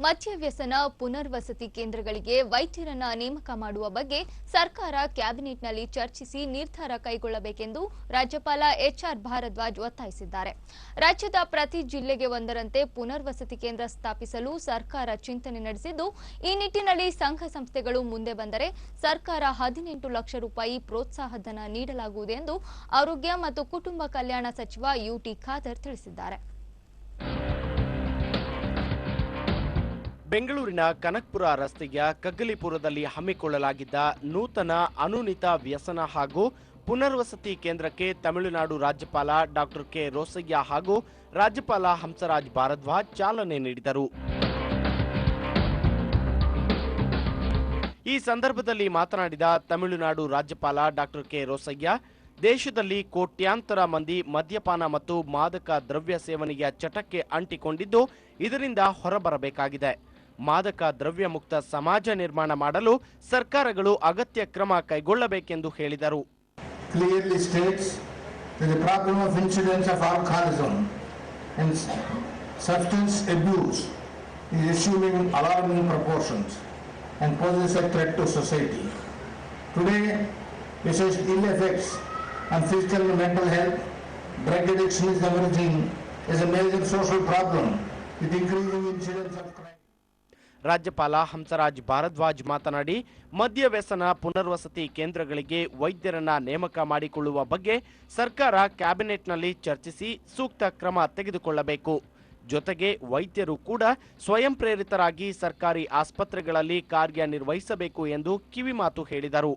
ಮದ್ಯವ್ಯಸನ ಪುನರ್ವಸತಿ ಕೇಂದ್ರಗಳಿಗೆ ವೈದ್ಯರನ್ನ ನೇಮಕ ಮಾಡುವ ಬಗ್ಗೆ ಸರ್ಕಾರ ಕ್ಯಾಬಿನೆಟ್ನಲ್ಲಿ ಚರ್ಚಿಸಿ ನಿರ್ಧಾರ ಕೈಗೊಳ್ಳಬೇಕೆಂದು ರಾಜ್ಯಪಾಲ ಎಚ್ಆರ್ ಭಾರದ್ವಾಜ್ ಒತ್ತಾಯಿಸಿದ್ದಾರೆ. ರಾಜ್ಯದ ಪ್ರತಿ ಜಿಲ್ಲೆಗೆ ಒಂದರಂತೆ ಪುನರ್ವಸತಿ ಕೇಂದ್ರ ಸ್ಥಾಪಿಸಲು ಸರ್ಕಾರ ಚಿಂತನೆ ನಡೆಸಿದ್ದು, ಈ ನಿಟ್ಟಿನಲ್ಲಿ ಸಂಘ ಸಂಸ್ಥೆಗಳು ಮುಂದೆ ಬಂದರೆ ಸರ್ಕಾರ 18 ಲಕ್ಷ ರೂಪಾಯಿ ಪ್ರೋತ್ಸಾಹಧನ ನೀಡಲಾಗುವುದು ಎಂದು ಆರೋಗ್ಯ ಮತ್ತು ಕುಟುಂಬ ಕಲ್ಯಾಣ ಸಚಿವ ಯುಟಿ ಖಾದರ್ ತಿಳಿಸಿದ್ದಾರೆ. ಬೆಂಗಳೂರಿನ ಕನಕಪುರ ರಸ್ತೆಯ ಕಗ್ಗಲಿಪುರದಲ್ಲಿ ಹಮ್ಮಿಕೊಳ್ಳಲಾಗಿದ್ದ ನೂತನ ಅನುನಿತ ವ್ಯಸನ ಹಾಗೂ ಪುನರ್ವಸತಿ ಕೇಂದ್ರಕ್ಕೆ ತಮಿಳುನಾಡು ರಾಜ್ಯಪಾಲ ಡಾಕ್ಟರ್ ಕೆ ರೋಸಯ್ಯ ಹಾಗೂ ರಾಜ್ಯಪಾಲ ಹಂಸರಾಜ್ ಭಾರದ್ವಾಜ್ ಚಾಲನೆ ನೀಡಿದರು. ಈ ಸಂದರ್ಭದಲ್ಲಿ ಮಾತನಾಡಿದ ತಮಿಳುನಾಡು ರಾಜ್ಯಪಾಲ ಡಾಕ್ಟರ್ ಕೆ ರೋಸಯ್ಯ, ದೇಶದಲ್ಲಿ ಕೋಟ್ಯಾಂತರ ಮಂದಿ ಮದ್ಯಪಾನ ಮತ್ತು ಮಾದಕ ದ್ರವ್ಯ ಸೇವನೆಯ ಚಟಕ್ಕೆ ಅಂಟಿಕೊಂಡಿದ್ದು, ಇದರಿಂದ ಹೊರಬರಬೇಕಾಗಿದೆ. ಮಾದಕ ದ್ರವ್ಯ ಮುಕ್ತ ಸಮಾಜ ನಿರ್ಮಾಣ ಮಾಡಲು ಸರ್ಕಾರಗಳು ಅಗತ್ಯ ಕ್ರಮ ಕೈಗೊಳ್ಳಬೇಕೆಂದು ಹೇಳಿದರು. Clearly states that the problem of incidence of alcoholism and substance abuse is assuming alarming proportions and poses a threat to society. Today, such ill effects on physical and mental health, drug addiction is emerging as a major social problem with increasing incidence of crime. ರಾಜ್ಯಪಾಲ ಹಂಸರಾಜ್ ಭಾರದ್ವಾಜ್ ಮಾತನಾಡಿ, ಮದ್ಯವ್ಯಸನ ಪುನರ್ವಸತಿ ಕೇಂದ್ರಗಳಿಗೆ ವೈದ್ಯರನ್ನ ನೇಮಕ ಮಾಡಿಕೊಳ್ಳುವ ಬಗ್ಗೆ ಸರ್ಕಾರ ಕ್ಯಾಬಿನೆಟ್ನಲ್ಲಿ ಚರ್ಚಿಸಿ ಸೂಕ್ತ ಕ್ರಮ ತೆಗೆದುಕೊಳ್ಳಬೇಕು. ಜೊತೆಗೆ ವೈದ್ಯರು ಕೂಡ ಸ್ವಯಂ ಪ್ರೇರಿತರಾಗಿ ಸರ್ಕಾರಿ ಆಸ್ಪತ್ರೆಗಳಲ್ಲಿ ಕಾರ್ಯನಿರ್ವಹಿಸಬೇಕು ಎಂದು ಕಿವಿಮಾತು ಹೇಳಿದರು.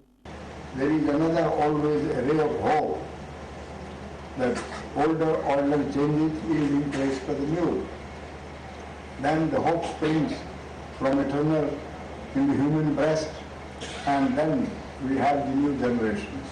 From eternal in the human breast, and then we have the new generations.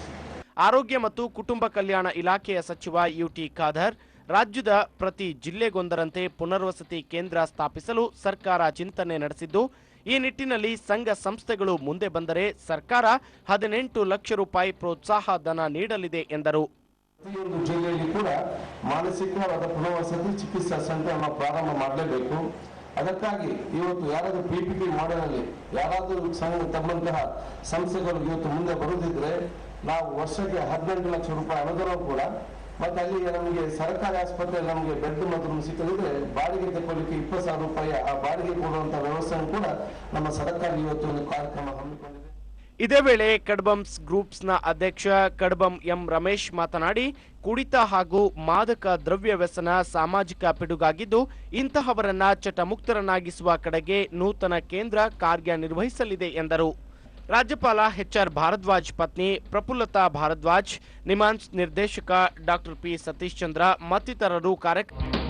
ಆರೋಗ್ಯ ಮತ್ತು ಕುಟುಂಬ ಕಲ್ಯಾಣ ಇಲಾಖೆಯ ಸಚಿವ ಯುಟಿ ಖಾದರ್, ರಾಜ್ಯದ ಪ್ರತಿ ಜಿಲ್ಲೆಗೊಂದರಂತೆ ಪುನರ್ವಸತಿ ಕೇಂದ್ರ ಸ್ಥಾಪಿಸಲು ಸರ್ಕಾರ ಚಿಂತನೆ ನಡೆಸಿದ್ದು, ಈ ನಿಟ್ಟಿನಲ್ಲಿ ಸಂಘ ಸಂಸ್ಥೆಗಳು ಮುಂದೆ ಬಂದರೆ ಸರ್ಕಾರ 18 ಲಕ್ಷ ರೂಪಾಯಿ ಪ್ರೋತ್ಸಾಹ ಧನ ನೀಡಲಿದೆ ಎಂದರು. ಪ್ರತಿಯೊಂದು ಜಿಲ್ಲೆಯಲ್ಲಿ ಕೂಡ ಮಾನಸಿಕವಾದ ಪುನರ್ವಸತಿ ಚಿಕಿತ್ಸಾ ಸೆಂಟರ್ ಪ್ರಾರಂಭ ಮಾಡಲೇಬೇಕು. ಅದಕ್ಕಾಗಿ ಇವತ್ತು ಯಾರಾದರೂ PPP ಮಾಡೆಲ್ನಲ್ಲಿ ಯಾರಾದರೂ ತಮ್ಮಂತಹ ಸಂಸ್ಥೆಗಳು ಇವತ್ತು ಮುಂದೆ ಬರುತ್ತಿದ್ರೆ ನಾವು ವರ್ಷಕ್ಕೆ 18 ಲಕ್ಷ ರೂಪಾಯಿ ಅನುದಾನ ಕೂಡ, ಮತ್ತೆ ಅಲ್ಲಿಗೆ ನಮಗೆ ಸರ್ಕಾರಿ ಆಸ್ಪತ್ರೆಯಲ್ಲಿ ನಮಗೆ ಬೆಡ್ ಮಾತ್ರ ಸಿಕ್ಕಲಿದ್ರೆ ಬಾಡಿಗೆ ತಗೊಳ್ಳಿಕ್ಕೆ 20,000 ರೂಪಾಯಿ ಆ ಬಾಡಿಗೆ ಕೊಡುವಂತಹ ವ್ಯವಸ್ಥೆಯನ್ನು ಕೂಡ ನಮ್ಮ ಸರ್ಕಾರ ಇವತ್ತು ಒಂದು ಕಾರ್ಯಕ್ರಮ ಹಮ್ಮಿಕೊಂಡಿದೆ. ಇದೇ ವೇಳೆ ಕಡ್ಬಮ್ಸ್ ಗ್ರೂಪ್ಸ್ನ ಅಧ್ಯಕ್ಷ ಕಡ್ಬಂ ಎಂ ರಮೇಶ್ ಮಾತನಾಡಿ, ಕುಡಿತ ಹಾಗೂ ಮಾದಕ ದ್ರವ್ಯ ವ್ಯಸನ ಸಾಮಾಜಿಕ ಪಿಡುಗಾಗಿದ್ದು, ಇಂತಹವರನ್ನ ಚಟಮುಕ್ತರನ್ನಾಗಿಸುವ ಕಡೆಗೆ ನೂತನ ಕೇಂದ್ರ ಕಾರ್ಯನಿರ್ವಹಿಸಲಿದೆ ಎಂದರು. ರಾಜ್ಯಪಾಲ ಎಚ್ಆರ್ ಭಾರದ್ವಾಜ್ ಪತ್ನಿ ಪ್ರಫುಲ್ಲತಾ ಭಾರದ್ವಾಜ್, ನಿಮಾನ್ಸ್ ನಿರ್ದೇಶಕ ಡಾಕ್ಟರ್ ಪಿ ಸತೀಶ್ ಚಂದ್ರ ಮತ್ತಿತರರು ಕಾರ್ಯಕ್ರಮ